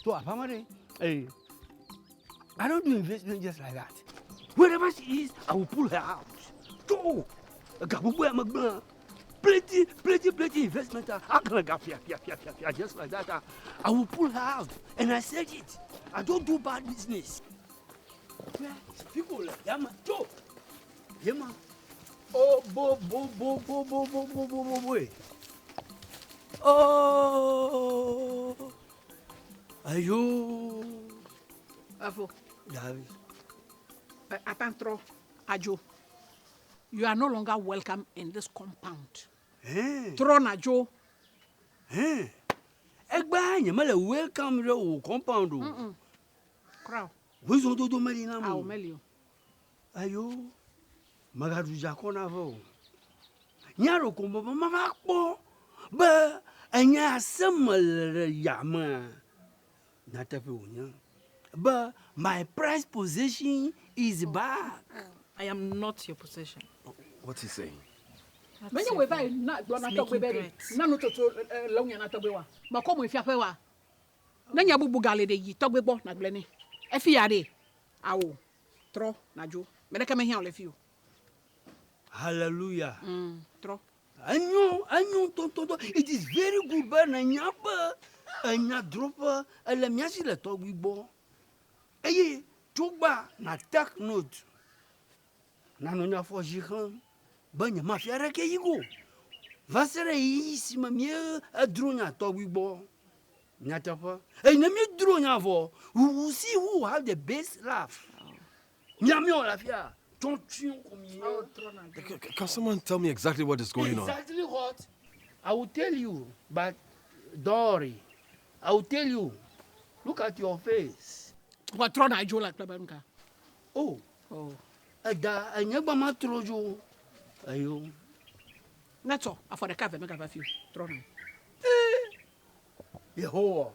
So apparently, hey, I don't do investment just like that. Wherever she is, I will pull her out. So, plenty investment. Just like that. I will pull her out. And I said it. I don't do bad business. People like Yama. Joe. Yama. Oh, boy. Oh. Ayo. Afo. Davis. Atantro, Ajo. You are no longer welcome in this compound. Tron Ajo. Egba mele welcome the compound. Crow. Who's on do Marina? I'll mail you. Ayo. Magadu Jakona vo. Nyaro kombo mama po. Ba anya similar yama. But my prized possession is back. I am not your possession. What's he saying? When you buy not do not talk with none to long and atabewa. But come with your power. Then you bubu gale de yi talk with bo na gleni. Efiade. Awo. Tro na jo. Me dey come here all of you. Hallelujah. Tro. I know, tonto. It is very good, but na nyapa. Anya dropa, ele miasi le talk with bo. Eye, chokba na take note. Na no nya for jihan. Banya mafia reke yigo. Vasere yi si mamie a dronya talk with bo. Nyatafa. Hey, na mi dronya vo. We will see who have the best laugh. Nyami on la fia. Can someone tell me exactly what is going on? Exactly what? I will tell you, but Dory, I will tell you. Look at your face. What Tron Ajo like Babanka? Oh. Ada anyagba matrojo. Ayo. That's all. For the cafe, make a few. Tron. Yehovah.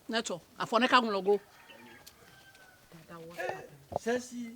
That's all. For the camera logo. Sesi.